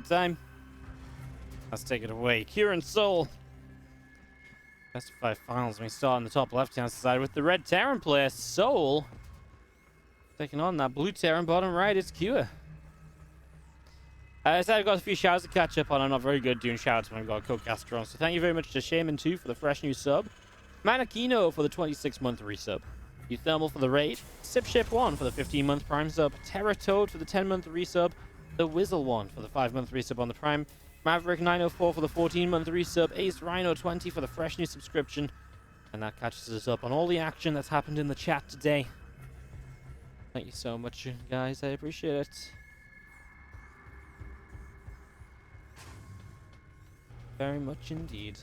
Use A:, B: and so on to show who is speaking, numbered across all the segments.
A: time. Let's take it away. Kieran souL. Best of 5 finals. We start on the top left-hand side with the red Terran player, souL. Taking on that blue Terran bottom right, it's Kieran. I said I've got a few shouts to catch up on. I'm not very good doing shouts when I've got a co-caster on. So thank you very much to Shaman2 for the fresh new sub. Manakino for the 26-month resub. Uthermal for the raid. Sipship1 for the 15-month prime sub. Terratoad for the 10-month resub. The Whizzle1 for the 5-month resub on the prime. Maverick904 for the 14-month resub. Ace Rhino20 for the fresh new subscription. And that catches us up on all the action that's happened in the chat today. Thank you so much, guys. I appreciate it. Very much indeed.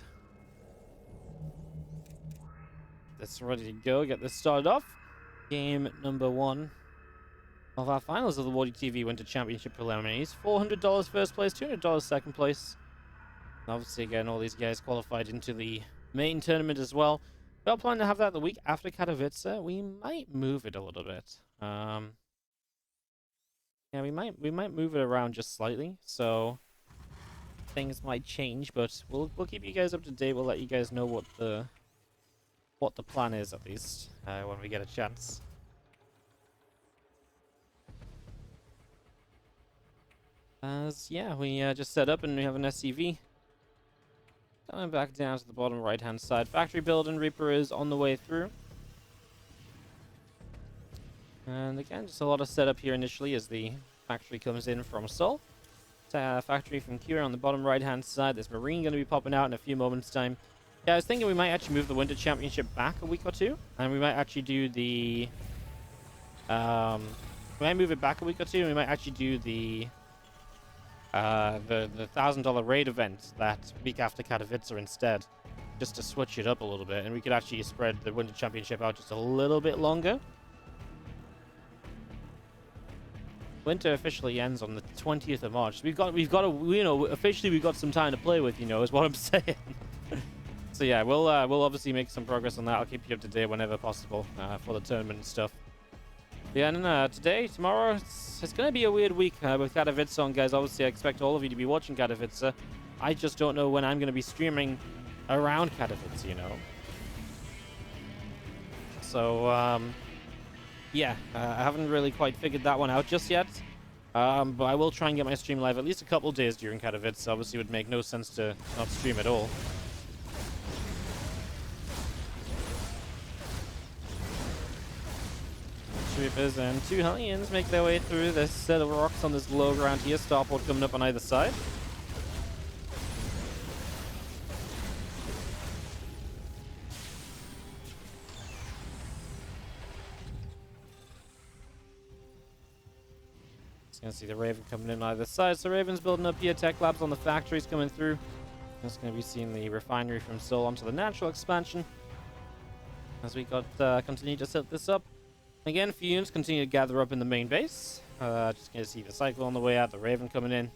A: That's ready to go. Get this started off. Game number 1 of our finals of the WardiTV Winter Championship Preliminaries. $400 first place, $200 second place. And obviously, again, all these guys qualified into the main tournament as well. We are planning to have that the week after Katowice. We might move it a little bit. Yeah, we might move it around just slightly. So things might change, but we'll keep you guys up to date. We'll let you guys know what the plan is, at least when we get a chance. As yeah, we just set up and we have an SCV. Going back down to the bottom right hand side. Factory build and Reaper is on the way through. And again, just a lot of setup here initially as the factory comes in from souL. Factory from Kieran on the bottom right hand side. There's Marine going to be popping out in a few moments time. Yeah, I was thinking we might actually move the Winter Championship back a week or two, and we might actually do the we might move it back a week or two, and we might actually do the $1,000 raid event that week after Katowice instead, just to switch it up a little bit, and we could actually spread the Winter Championship out just a little bit longer. Winter officially ends on the 20th of March. We've got officially we've got some time to play with, is what I'm saying. So yeah, we'll obviously make some progress on that. I'll keep you up to date whenever possible for the tournament and stuff. Yeah, and today, tomorrow, it's going to be a weird week with Katowice on, guys. Obviously, I expect all of you to be watching Katowice. I just don't know when I'm going to be streaming around Katowice, So, yeah, I haven't really quite figured that one out just yet. But I will try and get my stream live at least a couple days during Katowice. Obviously, it would make no sense to not stream at all. Troopers and 2 Hellions make their way through this set of rocks on this low ground here. Starport coming up on either side. Just gonna see the Raven coming in on either side. So Raven's building up here. Tech Labs on the factories coming through. Just gonna be seeing the refinery from souL onto the natural expansion as we continue to set this up. Again, fumes continue to gather up in the main base. Just going to see the cycle on the way out, the Raven coming in.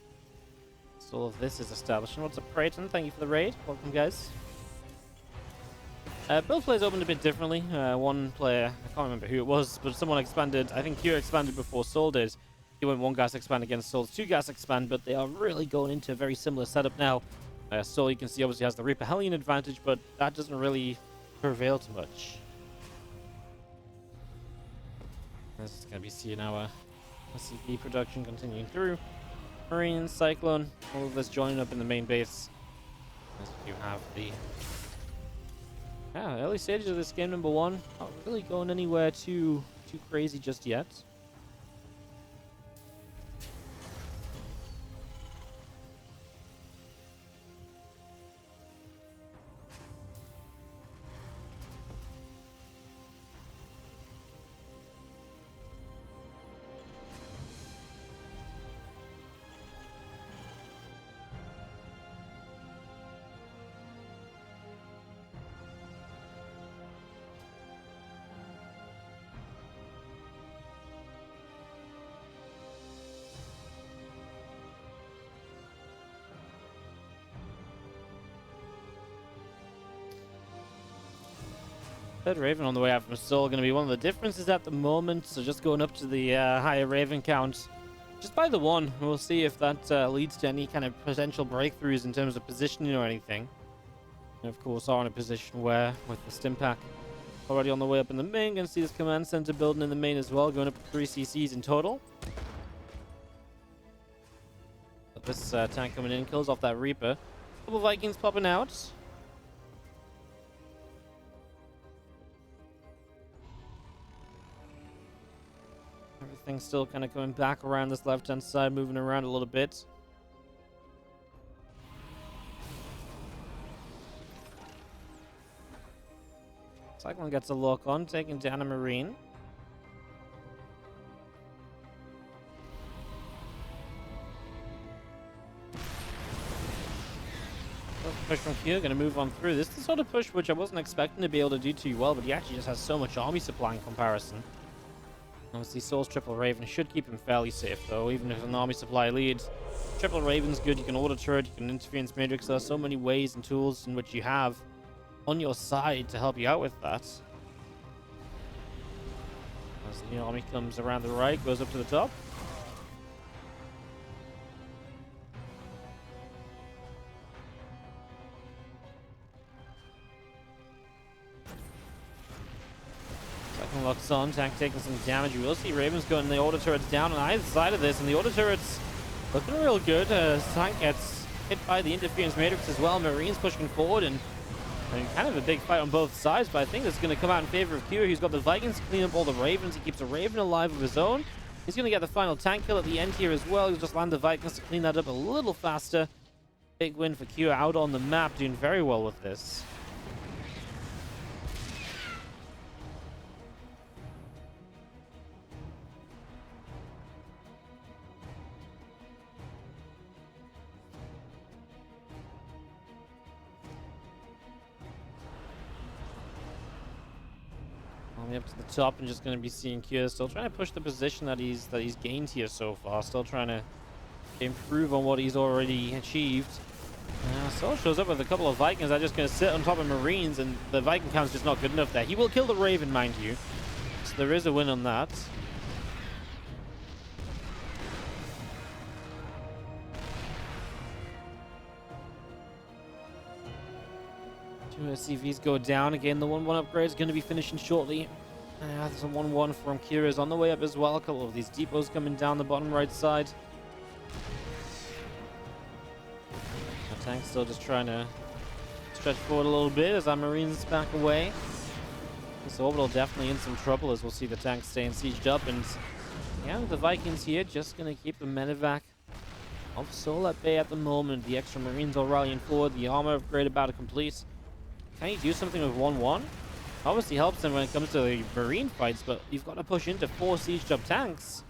A: So all of this is established. And what's up, Prayton? Thank you for the raid. Welcome, guys. Build plays opened a bit differently. One player, I can't remember who it was, but someone expanded. I think Q expanded before souL did. He went 1 gas expand against souL's 2 gas expand, but they are really going into a very similar setup now. souL, you can see, obviously has the Reaper Hellion advantage, but that doesn't really prevail too much. This is going to be seeing our SCP production continuing through. Marine, Cyclone, all of this joining up in the main base. As you have the early stages of this game number 1. Not really going anywhere too crazy just yet. Third Raven on the way out from souL going to be one of the differences at the moment. So just going up to the higher Raven count Just by the one. We'll see if that leads to any kind of potential breakthroughs in terms of positioning or anything. And of course, are in a position where, with the stim pack already on the way up in the main, gonna see this command center building in the main as well, going up to 3 CCs in total. But this tank coming in kills off that Reaper. Couple Vikings popping out. Everything's still kind of coming back around this left-hand side, moving around a little bit. Cyclone gets a lock on, taking down a Marine. Push from here, going to move on through. This is the sort of push which I wasn't expecting to be able to do too well, but he actually just has so much army supply in comparison. Obviously, souL's Triple Raven should keep him fairly safe, though, even if an army supply leads. Triple Raven's good. You can auto turret, you can interference matrix. There are so many ways and tools in which you have on your side to help you out with that. As the army comes around the right, goes up to the top. Second locks on, tank taking some damage. You will see Ravens going the auto turrets down on either side of this, and the auto turrets looking real good. Tank gets hit by the interference matrix as well. Marines pushing forward, and kind of a big fight on both sides, but I think it's going to come out in favor of Q. He's got the Vikings to clean up all the Ravens. He keeps a Raven alive of his own. He's going to get the final tank kill at the end here as well. He'll just land the Vikings to clean that up a little faster. Big win for Q out on the map, doing very well with this. Up to the top and just going to be seeing Q still trying to push the position that he's gained here so far. Still trying to improve on what he's already achieved. souL shows up with a couple of Vikings that are just going to sit on top of Marines, and the Viking count's just not good enough there. He will kill the Raven, mind you. So there is a win on that. Two SCVs go down. Again, the 1-1 upgrade is going to be finishing shortly. There's a 1-1 from Kira's on the way up as well. A couple of these depots coming down the bottom right side. The tank's still just trying to stretch forward a little bit as our Marines back away. This orbital definitely in some trouble, as we'll see the tank staying sieged up. And yeah, the Vikings here just going to keep the medevac of souL at bay at the moment. The extra Marines are rallying forward. The armor upgrade about to complete. Can you do something with 1-1? Obviously helps him when it comes to the Marine fights, but you've got to push into 4 sieged up tanks.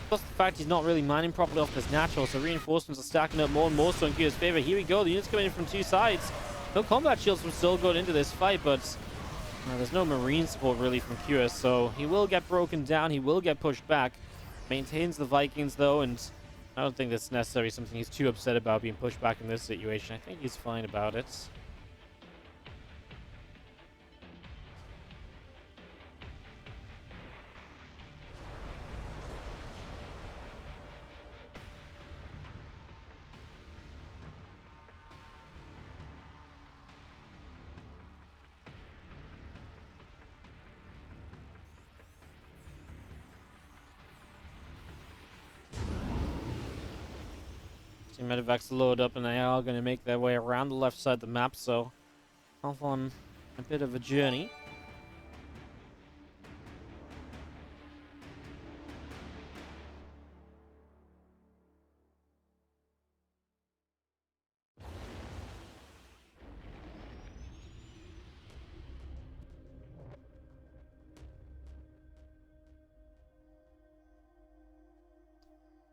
A: Plus the fact he's not really mining properly off this natural, so reinforcements are stacking up more and more so in Q's favor. Here we go, the units coming in from 2 sides. No combat shields from souL going into this fight, but there's no Marine support really from Q, so he will get broken down, he will get pushed back. Maintains the Vikings though, and I don't think that's necessarily something he's too upset about, being pushed back in this situation. I think he's fine about it. Medevacs load up and they are going to make their way around the left side of the map, so off on a bit of a journey.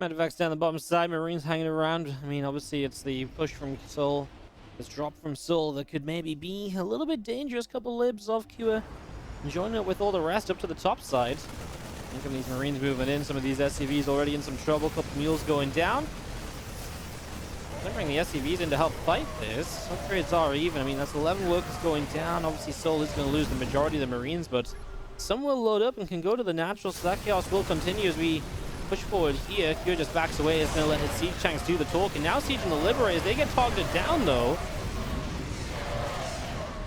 A: Medevacs down the bottom side, Marines hanging around. I mean, obviously it's the push from souL, this drop from souL that could maybe be a little bit dangerous. Couple libs off Q, joining it with all the rest up to the top side. Look at these Marines moving in, some of these SCVs already in some trouble, couple mules going down. They bring the SCVs in to help fight this. Upgrades are even. I mean, that's 11 workers going down. Obviously souL is going to lose the majority of the Marines, but some will load up and can go to the natural, so that chaos will continue as we push forward here. Kyo just backs away. It's going to let his siege tanks do the talk. And now Siege and the Liberators, they get targeted down, though.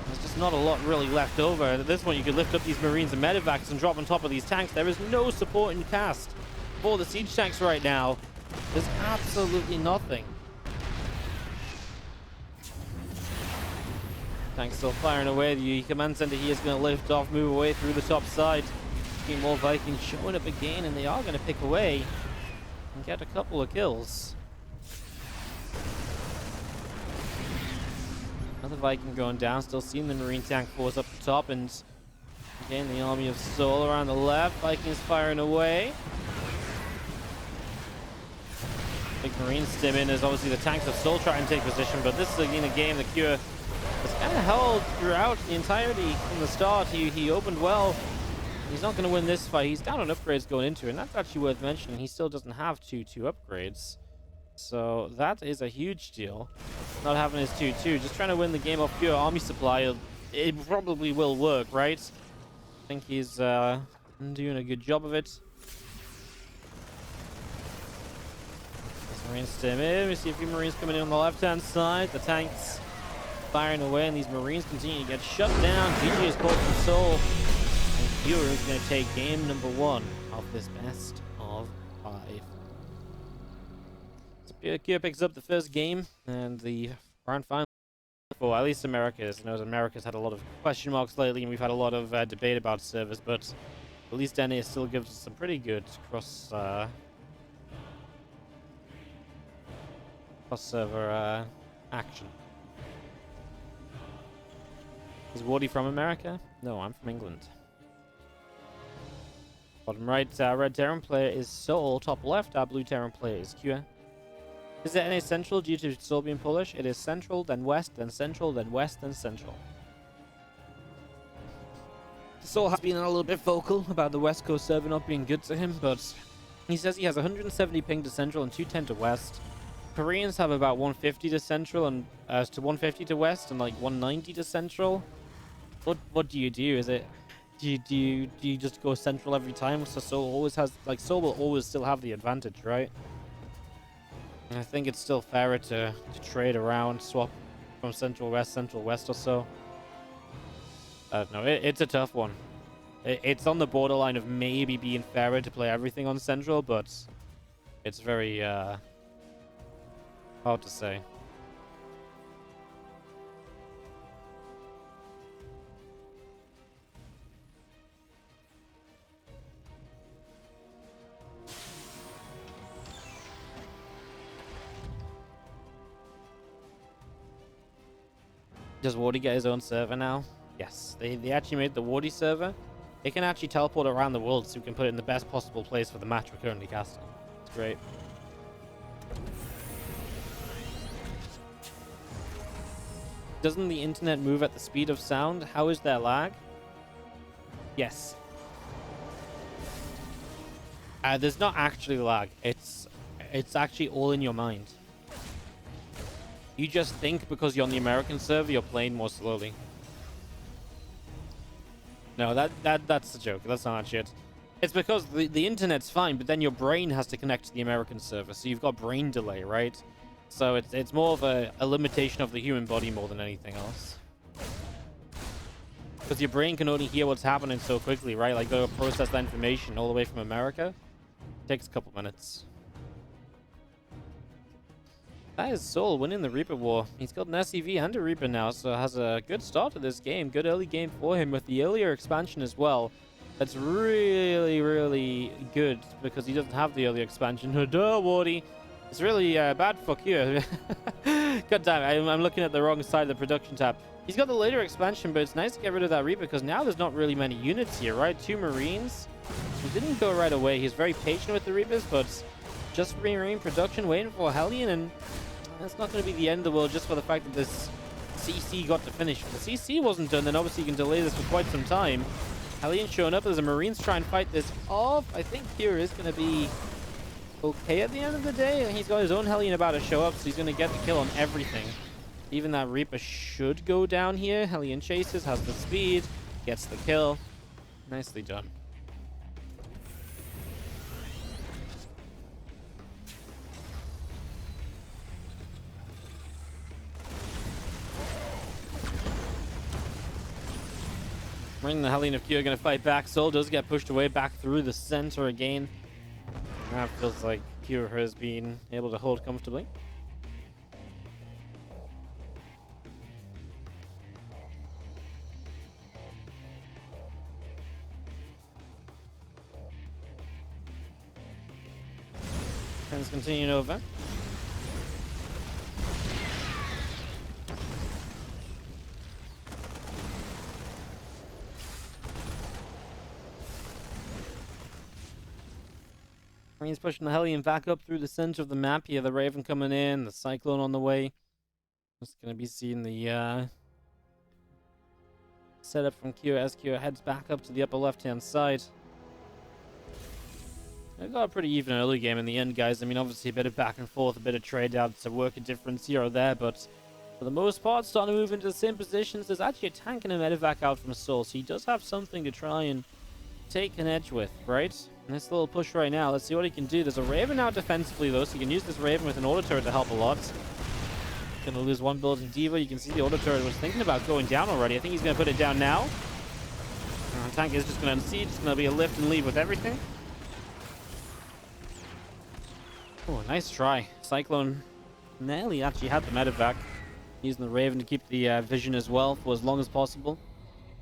A: There's just not a lot really left over. At this point, you could lift up these Marines and Medivacs and drop on top of these tanks. There is no support in cast for the siege tanks right now. There's absolutely nothing. Tanks still firing away. The command center here is going to lift off, move away through the top side. More Vikings showing up again, and they are going to pick away and get a couple of kills. Another Viking going down, still seeing the Marine tank force up the top, and again the army of souL around the left. Vikings firing away. Big Marine stim in as obviously the tanks of souL try and take position, but this is again a game that Kyo was kind of held throughout the entirety from the start. He opened well. He's not going to win this fight. He's down on upgrades going into it, and that's actually worth mentioning. He still doesn't have two upgrades. So that is a huge deal. Not having his 2-2. Just trying to win the game off pure army supply. It probably will work, right? I think he's doing a good job of it. Marines stim in. We see a few Marines coming in on the left-hand side. The tanks firing away, and these Marines continue to get shut down. GG is called from souL. Kyo is going to take game number 1 of this best of 5. So Kyo picks up the first game and the grand final for at least Americas. I know Americas had a lot of question marks lately, and we've had a lot of debate about servers, but at least NA still gives us some pretty good cross-server action. Is Wardy from America? No, I'm from England. Bottom right, red Terran player is souL. Top left, our blue Terran player is Kyo. Is it NA central due to souL being Polish? It is central, then west, then central, then west, then central. souL has been a little bit vocal about the West Coast server not being good to him, but he says he has 170 ping to central and 210 to west. Koreans have about 150 to central and to 150 to west and like 190 to central. What do you do? Is it do you just go central every time? So souL always has, like, souL will always still have the advantage, right? And I think it's still fairer to trade around, swap from central west or so. I don't know. It's a tough one. It's on the borderline of maybe being fairer to play everything on central, but it's very hard to say. Does Wardy get his own server now? Yes, they actually made the Wardy server. They can actually teleport around the world, so we can put it in the best possible place for the match we're currently casting. It's great. Doesn't the internet move at the speed of sound? How is there lag? Yes. There's not actually lag. It's actually all in your mind. You just think because you're on the American server, you're playing more slowly. No, that's a joke. That's not shit. It's because the internet's fine, but then your brain has to connect to the American server, so you've got brain delay, right? So it's more of a limitation of the human body more than anything else. Because your brain can only hear what's happening so quickly, right? Like, go process that information all the way from America. It takes a couple minutes. That is souL winning the Reaper War. He's got an SCV and a Reaper now, so has a good start to this game. Good early game for him with the earlier expansion as well. That's really, really good because he doesn't have the early expansion. Duh, Wardy. It's really bad for Kyo. God damn, I'm looking at the wrong side of the production tab. He's got the later expansion, but it's nice to get rid of that Reaper because now there's not really many units here, right? 2 Marines. He didn't go right away. He's very patient with the Reapers, but just Marine production waiting for a Hellion, and that's not going to be the end of the world just for the fact that this CC got to finish. If the CC wasn't done, then obviously you can delay this for quite some time. Hellion showing up as the Marines try and fight this off. I think Kyo is going to be okay at the end of the day. He's got his own Hellion about to show up, so he's going to get the kill on everything. Even that Reaper should go down here. Hellion chases, has the speed, gets the kill. Nicely done. Ring and the Hellion of Q are going to fight back. souL does get pushed away back through the center again. That feels like Q has been able to hold comfortably. Trends continuing over. Marines pushing the Hellion back up through the center of the map here. The Raven coming in, the Cyclone on the way. Just going to be seeing the setup from Q as Q heads back up to the upper left-hand side. I got a pretty even early game in the end, guys. I mean, obviously a bit of back and forth, a bit of trade out to work a difference here or there, but for the most part, starting to move into the same positions. There's actually a tank and a medevac out from souL, so he does have something to try and take an edge with, right? Nice little push right now. Let's see what he can do. There's a Raven out defensively, though, so you can use this Raven with an auto turret to help a lot. Gonna lose one building Diva. You can see the auto turret was thinking about going down already. I think he's gonna put it down now. Tank is just gonna unseat. It's gonna be a lift and leave with everything. Oh, nice try. Cyclone nearly actually had the medevac. Using the Raven to keep the vision as well for as long as possible.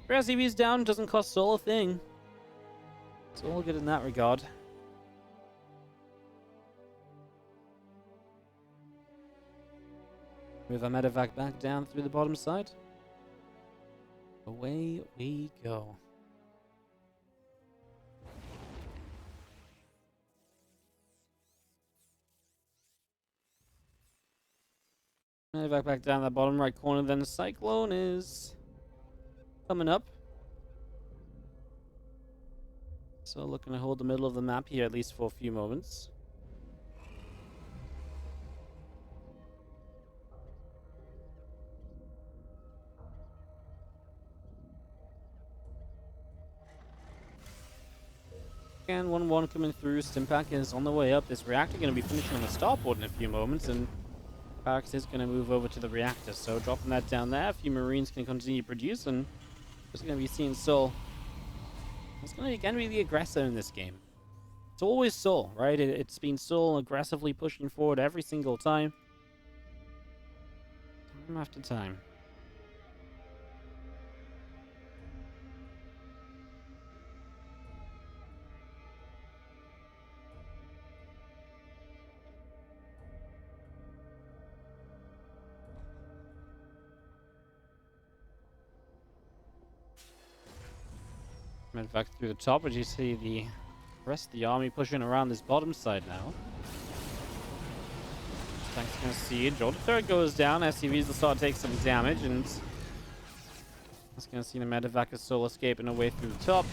A: 3 SCVs down doesn't cost souL a thing. It's all good in that regard. Move our medevac back down through the bottom side. Away we go. Medevac back down that bottom right corner. Then the Cyclone is coming up. So looking to hold the middle of the map here at least for a few moments. Again, 1-1 coming through. Stimpack is on the way up. This reactor going to be finishing on the starport in a few moments, and Barracks is going to move over to the reactor. So dropping that down there, a few Marines can continue to produce, and just going to be seeing souL. It's going to again be the aggressor in this game. It's always souL, right? It's been souL aggressively pushing forward every single time. Time after time. Back through the top, as you see the rest of the army pushing around this bottom side now. Tank's gonna siege. Auto turret goes down. SCVs will start to take some damage, and just gonna see the medevac of souL escaping away through the top.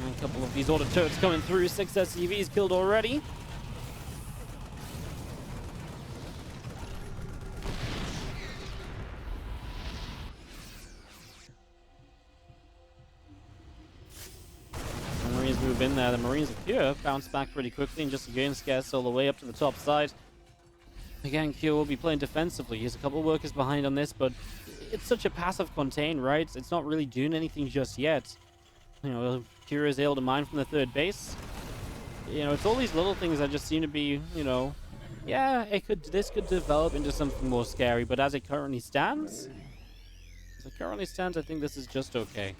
A: And a couple of these auto turrets coming through. 6 SCVs killed already. Move in there. The Marines of Q bounce back pretty quickly and just again scare souL the way up to the top side. Again, Q will be playing defensively. He's a couple of workers behind on this, but it's such a passive contain, right? It's not really doing anything just yet. You know, Q is able to mine from the third base. You know, it's all these little things that just seem to be, you know, yeah, this could develop into something more scary, but as it currently stands, I think this is just okay.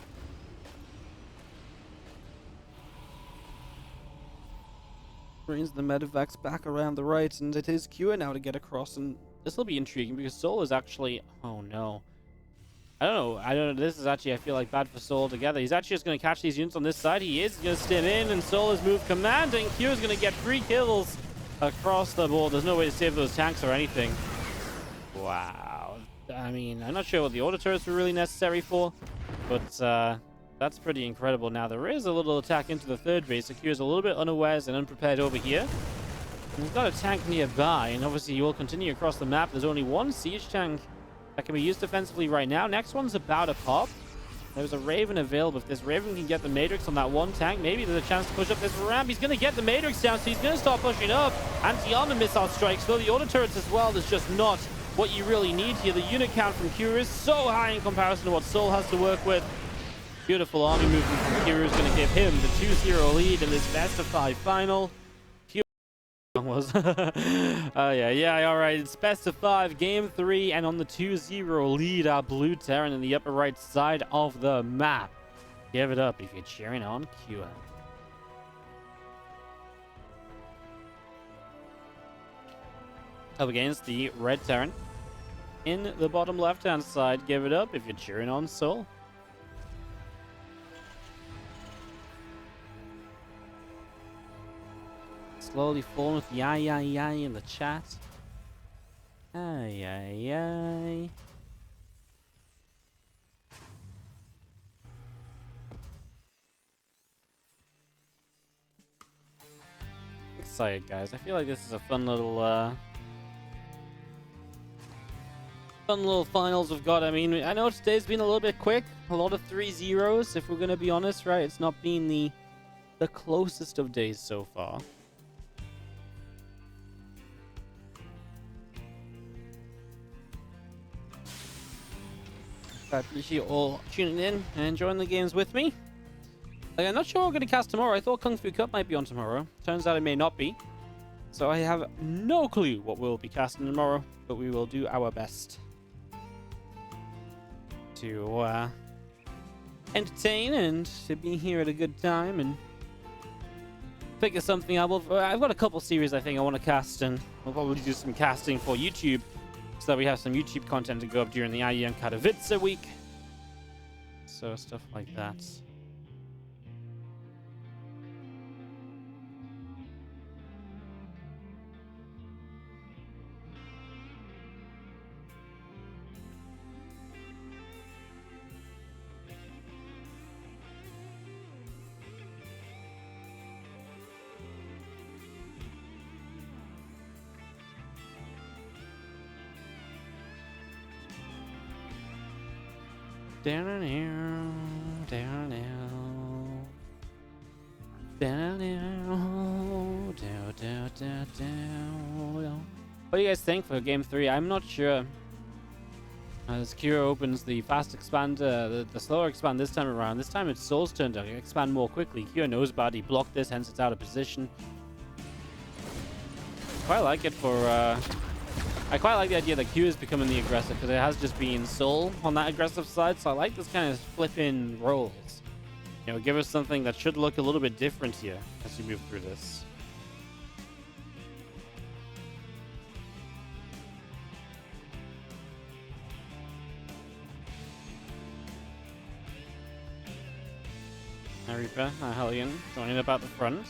A: Brings the medevacs back around the right, and it is Q now to get across, and this will be intriguing because souL is actually, oh no, I don't know, this is actually, I feel like, bad for souL altogether. He's actually just going to catch these units on this side. He is going to stim in, and souL has moved command, and Q is going to get 3 kills across the board. There's no way to save those tanks or anything. Wow. I mean, I'm not sure what the auto turrets were really necessary for, but that's pretty incredible. Now, there is a little attack into the third base. Q is a little bit unawares and unprepared over here. And he's got a tank nearby, and obviously he will continue across the map. There's only one siege tank that can be used defensively right now. Next one's about to pop. There's a Raven available. If this Raven can get the Matrix on that one tank, maybe there's a chance to push up this ramp. He's going to get the Matrix down, so he's going to start pushing up. Anti-armor missile strikes, though the auto turrets as well. There's just not what you really need here. The unit count from Q is so high in comparison to what souL has to work with. Beautiful army movement from Kira is going to give him the 2-0 lead in this best of 5 final. Was yeah, all right, it's best of 5 game 3, and on the 2-0 lead, our blue Terran in the upper right side of the map. Give it up if you're cheering on QM. Up against the red Terran in the bottom left hand side. Give it up if you're cheering on souL. Slowly falling with the aye in the chat. Aye. Excited, guys. I feel like this is a fun little finals we've got. I mean, I know today's been a little bit quick. A lot of 3-0s, if we're gonna be honest, right? It's not been the closest of days so far. I appreciate you all tuning in and enjoying the games with me. I'm not sure what we're going to cast tomorrow. I thought Kung Fu Cup might be on tomorrow. Turns out it may not be. So I have no clue what we'll be casting tomorrow, but we will do our best to entertain and to be here at a good time and figure something out. I've got a couple series I think I want to cast, and we'll probably do some casting for YouTube, so that we have some YouTube content to go up during the IEM Katowice week. So stuff like that. Down What do you guys think for game 3? I'm not sure. As Kira opens the fast expander, the slower expand this time around. This time it's souL's turn to expand more quickly. Kira knows about it. He blocked this, hence it's out of position. Quite like it for I quite like the idea that Q is becoming the aggressor, because it has just been souL on that aggressive side. So I like this kind of flip-in roles. You know, give us something that should look a little bit different here as we move through this. Reaper, Hellion joining up at the front.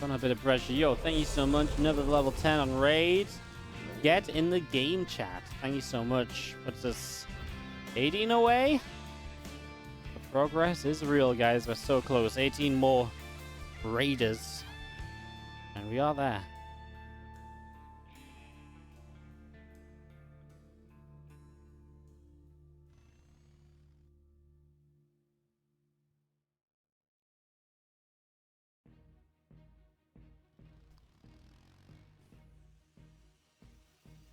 A: On a bit of pressure. Yo, thank you so much. Another level 10 on raid. Get in the game, chat. Thank you so much. What's this? 18 away? The progress is real, guys. We're so close. 18 more raiders. And we are there.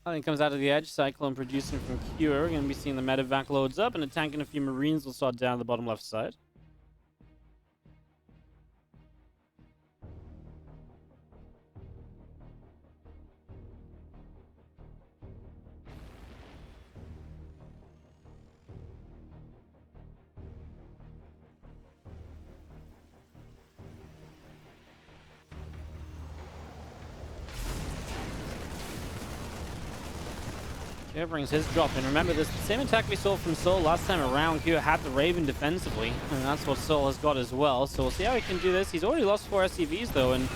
A: Nothing comes out of the edge. Cyclone producing from Cure. We're going to be seeing the medevac loads up, and a tank and a few Marines will start down the bottom left side. Kira brings his drop in. Remember, this same attack we saw from souL last time around. Kira had the Raven defensively, and that's what souL has got as well. So we'll see how he can do this. He's already lost 4 SCVs, though, and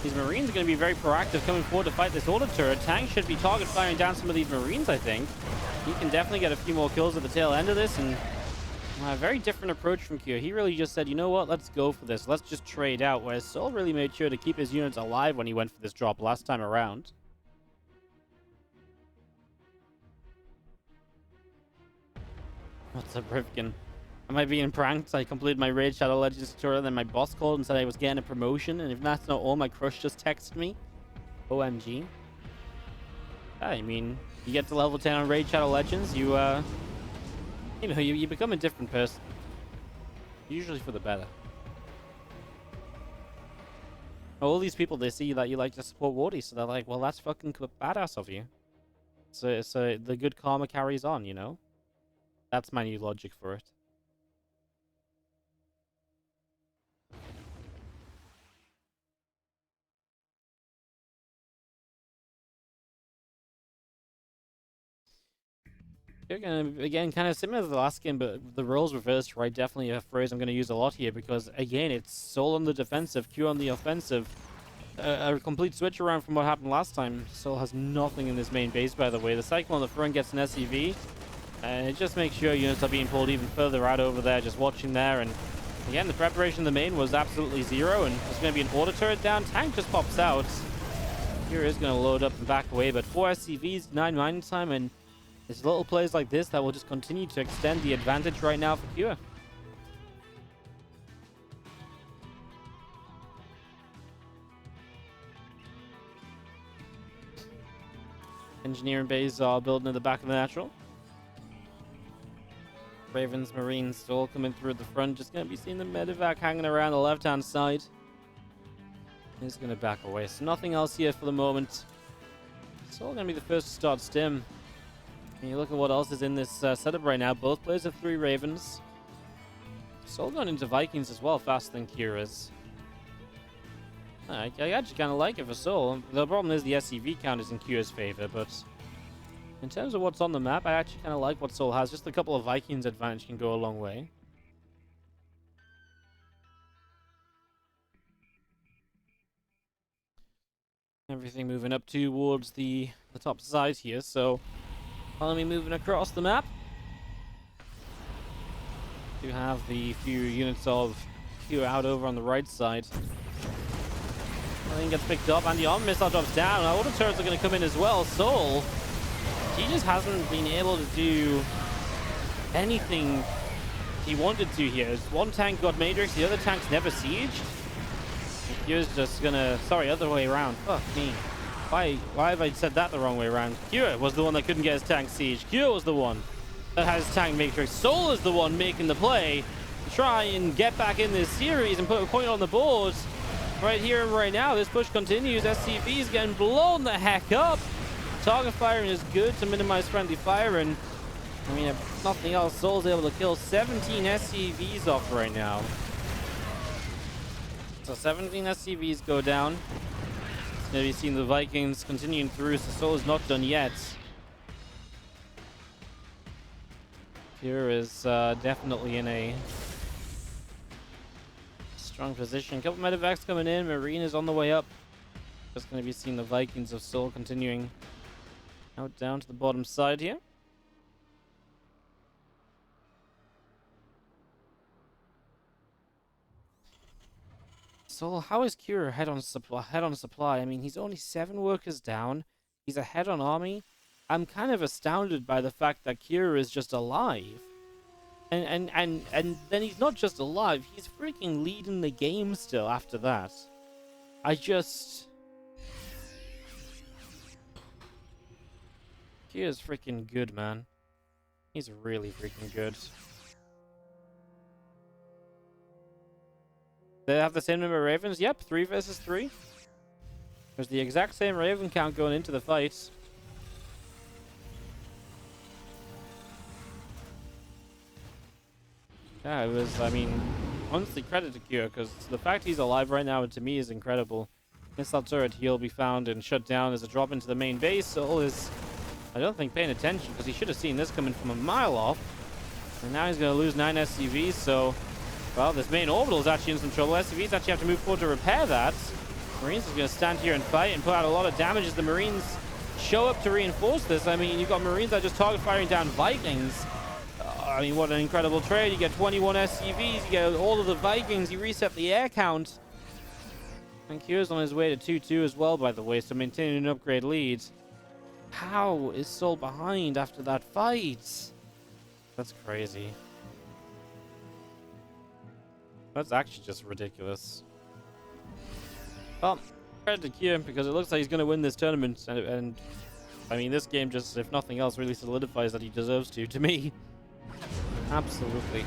A: these Marines are going to be very proactive coming forward to fight this order turret. Tank should be target firing down some of these Marines, I think. He can definitely get a few more kills at the tail end of this, and a very different approach from Kira. He really just said, you know what, let's go for this. Let's just trade out, whereas souL really made sure to keep his units alive when he went for this drop last time around. What's up, Rivkin? Am I being pranked? I completed my Raid Shadow Legends tutorial, then my boss called and said I was getting a promotion, and if that's not all, my crush just texted me. OMG. Yeah, I mean, you get to level 10 on Raid Shadow Legends, you know, you become a different person. Usually for the better. All these people, they see that you like to support Wardy, so they're like, well, that's fucking badass of you. So the good karma carries on, you know? That's my new logic for it. Again, kind of similar to the last game, but the roles reversed, right? Definitely a phrase I'm going to use a lot here because, again, it's souL on the defensive, Q on the offensive. A complete switch around from what happened last time. souL has nothing in this main base, by the way. The Cycle on the front gets an SCV, and it just makes sure units are being pulled even further out over there, just watching there. And again, the preparation in the main was absolutely zero, and there's going to be an order turret down. Tank just pops out. Here is going to load up and back away, but 4 SCVs, 9 mining time, and it's little plays like this that will just continue to extend the advantage right now for Cure. Engineering bays are building at the back of the natural. Ravens, Marines still coming through at the front. Just going to be seeing the medevac hanging around the left-hand side. He's going to back away. So nothing else here for the moment. It's all going to be the first to start stim. And you look at what else is in this setup right now. Both players have 3 Ravens. souL going into Vikings as well, faster than Cure is. I actually kind of like it for souL. The problem is the SCV count is in Cure's favor, but in terms of what's on the map, I actually kind of like what souL has. Just a couple of Vikings advantage can go a long way. Everything moving up towards the top side here, so follow me moving across the map. Do have the few units of Q out over on the right side. Nothing gets picked up, and the armor missile drops down. Now, auto turrets are going to come in as well. souL, he just hasn't been able to do anything he wanted to here. One tank got Matrix, the other tank's never sieged. Q's just gonna... Sorry, other way around. Fuck me. Why have I said that the wrong way around? Q was the one that couldn't get his tank siege. Q was the one that has his tank Matrix. souL is the one making the play to try and get back in this series and put a point on the board. Right here and right now, this push continues. SCV is getting blown the heck up. Target firing is good to minimize friendly fire, and I mean, if nothing else, souL's able to kill 17 SCVs off right now. So 17 SCVs go down. Now you've seen the Vikings continuing through, so souL is not done yet. Here is definitely in a strong position. A couple medevacs coming in. Marine is on the way up. Just going to be seeing the Vikings of souL continuing out down to the bottom side here. So how is Cure ahead on supply? I mean, he's only 7 workers down. He's ahead on army. I'm kind of astounded by the fact that Cure is just alive. And then he's not just alive, he's freaking leading the game still after that. Cure's freaking good, man. He's really freaking good. They have the same number of Ravens? Yep, 3 versus 3. There's the exact same Raven count going into the fight. Yeah, it was, I mean, honestly, credit to Cure, because the fact he's alive right now, to me, is incredible. Missile turret, he'll be found and shut down as a drop into the main base. souL is, I don't think, paying attention, because he should have seen this coming from a mile off. And now he's going to lose 9 SCVs, so, well, this main orbital is actually in some trouble. SCVs actually have to move forward to repair that. Marines is going to stand here and fight and put out a lot of damage as the Marines show up to reinforce this. I mean, you've got Marines that just target firing down Vikings. I mean, what an incredible trade. You get 21 SCVs, you get all of the Vikings, you reset the air count. And Cure's on his way to 2-2 as well, by the way, so maintaining an upgrade lead. How is souL behind after that fight? That's crazy. That's actually just ridiculous. Well, Credit to Q, because it looks like he's going to win this tournament. And I mean, this game just, if nothing else, really solidifies that he deserves to me. Absolutely.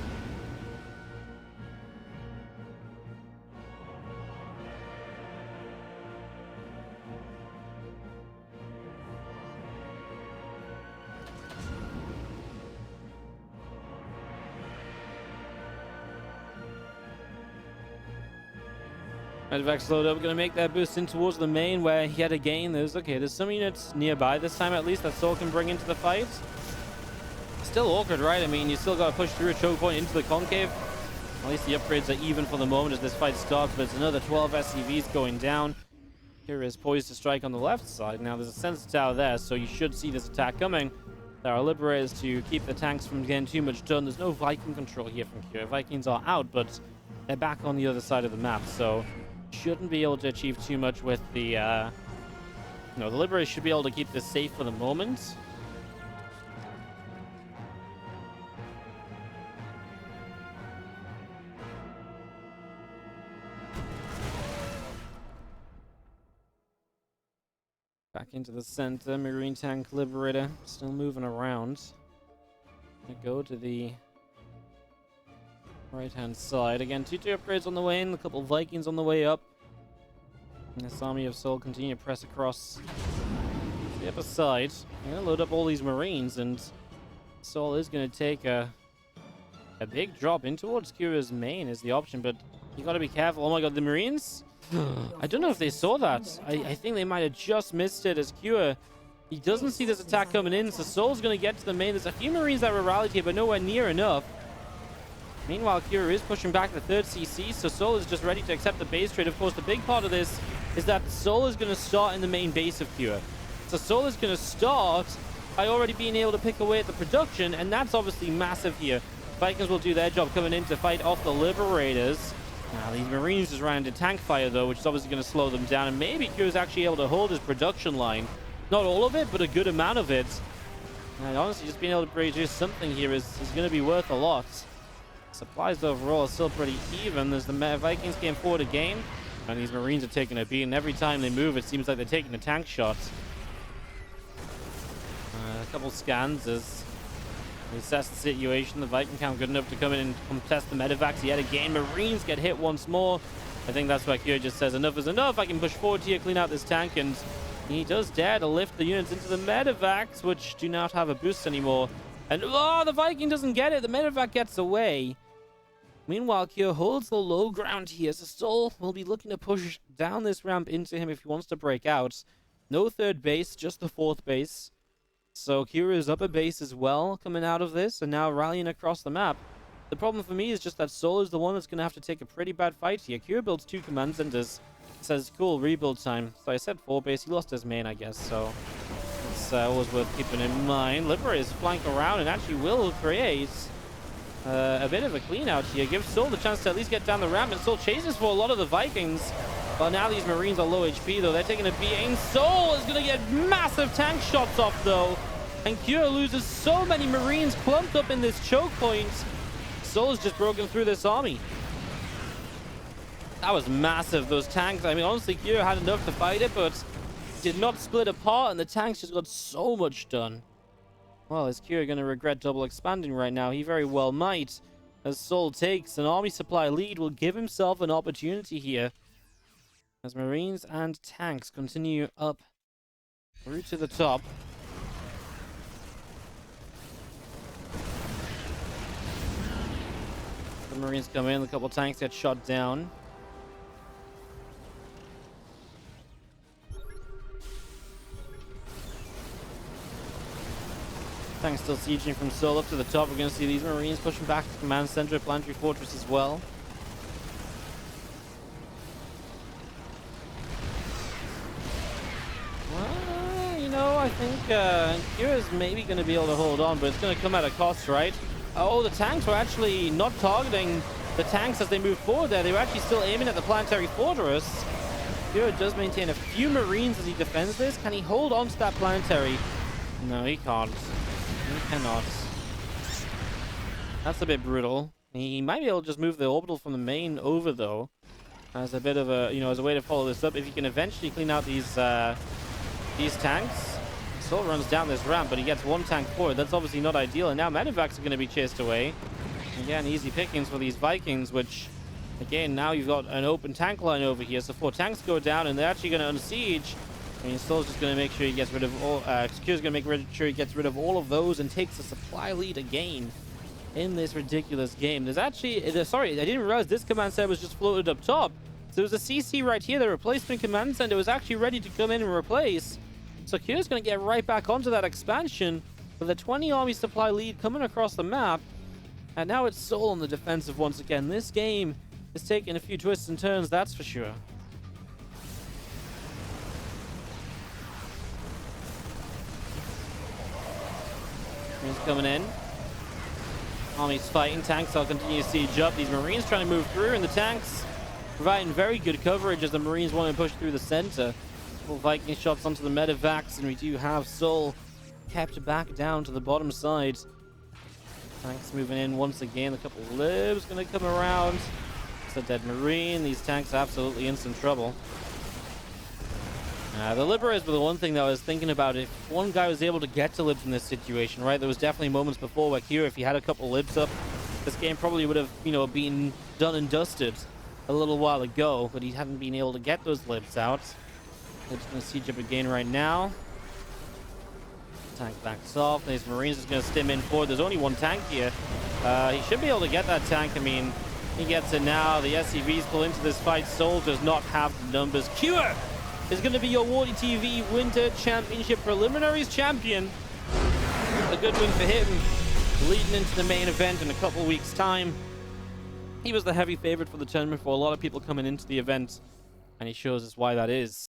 A: Medevac slowed up, going to make that boost in towards the main, where yet again there's some units nearby this time at least that souL can bring into the fight. Still awkward, right? I mean, you still got to push through a choke point into the concave. At least the upgrades are even for the moment as this fight starts, but it's another 12 SCVs going down. Here is poised to strike on the left side. Now there's a sensor tower there, so you should see this attack coming. There are liberators to keep the tanks from getting too much done. There's no Viking control here from Q. Vikings are out, but they're back on the other side of the map, so shouldn't be able to achieve too much with the the liberators should be able to keep this safe for the moment. Back into the center, Marine Tank Liberator still moving around. Gonna go to the right-hand side. Again, 2-2 upgrades on the way in, a couple Vikings on the way up. And this army of souL continue to press across the upper side. I'm going to load up all these Marines, and souL is going to take a big drop in towards Kira's main is the option, but you got to be careful. Oh my god, the Marines? I don't know if they saw that. I think they might have just missed it as Kira. He doesn't see this attack coming in, so souL's going to get to the main. There's a few Marines that were rallied here, but nowhere near enough. Meanwhile, Kira is pushing back the 3rd CC, so souL is just ready to accept the base trade. Of course, the big part of this is that souL is going to start in the main base of Kira. So souL is going to start by already being able to pick away at the production, and that's obviously massive here. Vikings will do their job coming in to fight off the Liberators. Now, these Marines just ran into tank fire, though, which is obviously going to slow them down, and maybe Kira's actually able to hold his production line. Not all of it, but a good amount of it. And honestly, just being able to produce something here is going to be worth a lot. Supplies overall are still pretty even. There's the Vikings came forward again, and these Marines are taking a beat, and every time they move, it seems like they're taking a tank shot. A couple scans as we assess the situation. The Viking count good enough to come in and contest the medevacs yet again. Marines get hit once more. I think that's why Kira just says enough is enough. I can push forward here, clean out this tank, and he does dare to lift the units into the medevacs, which do not have a boost anymore. And oh, the Viking doesn't get it. The medevac gets away. Meanwhile, Kira holds the low ground here, so souL will be looking to push down this ramp into him if he wants to break out. No 3rd base, just the 4th base. So Kira is up a base as well coming out of this, and now rallying across the map. The problem for me is just that souL is the one that's going to have to take a pretty bad fight here. Kira builds 2 command centers. Says, cool, rebuild time. So I said 4 base. He lost his main, I guess, so it's always worth keeping in mind. Liberators flank around and actually will create a bit of a clean out here. Gives souL the chance to at least get down the ramp, and souL chases for a lot of the Vikings. But now these Marines are low HP, though. They're taking a beating. souL is going to get massive tank shots off, though. And Kira loses so many Marines clumped up in this choke point. souL has just broken through this army. That was massive, those tanks. I mean, honestly, Kira had enough to fight it, but did not split apart, and the tanks just got so much done. Well, is Kira going to regret double expanding right now? He very well might. As souL takes an army supply lead, will give himself an opportunity here. As Marines and tanks continue up through to the top. The Marines come in, a couple tanks get shot down. Tanks still sieging from souL up to the top. We're going to see these Marines pushing back to command center, planetary fortress as well. Well, you know, I think Kira's maybe going to be able to hold on, but it's going to come at a cost, right? Oh, the tanks were actually not targeting the tanks as they move forward there. They were actually still aiming at the planetary fortress. Kira does maintain a few Marines as he defends this. Can he hold on to that planetary? No, he can't. He cannot. That's a bit brutal. He might be able to just move the orbital from the main over, though. as a bit of a, as a way to follow this up. If you can eventually clean out these tanks, souL runs down this ramp, but he gets one tank forward. That's obviously not ideal, and now medevacs are going to be chased away. Again, easy pickings for these Vikings, which, again, now you've got an open tank line over here, so 4 tanks go down, and they're actually going to unsiege. I mean, souL's just going to make sure he gets rid of all, Secure's going to make sure he gets rid of all of those and takes a supply lead again in this ridiculous game. There's actually, sorry, I didn't realize this command center was just floated up top. So there's a CC right here, the replacement command center was actually ready to come in and replace. Secure's going to get right back onto that expansion with a 20 army supply lead coming across the map. And now it's souL on the defensive once again. This game is taking a few twists and turns, that's for sure. He's coming in. Army's fighting. Tanks will continue to siege up. These Marines trying to move through, and the tanks providing very good coverage as the Marines want to push through the center. Full Viking shots onto the medevacs, and we do have souL kept back down to the bottom side. Tanks moving in once again. A couple of libs going to come around. It's a dead Marine. These tanks are absolutely in some trouble. The Liberators were the one thing that I was thinking about. If one guy was able to get to libs in this situation, right? There was definitely moments before where here, if he had a couple libs up, this game probably would have, been done and dusted a little while ago, but he hadn't been able to get those libs out. Libs going to siege up again right now. Tank backs off. These Marines is going to stim in forward. There's only one tank here. He should be able to get that tank. I mean, he gets it now. The SCVs pull into this fight. souL does not have the numbers. Cure is going to be your WardiTV Winter Championship Preliminaries champion. A good win for him, leading into the main event in a couple weeks' time. He was the heavy favorite for the tournament for a lot of people coming into the event, and he shows us why that is.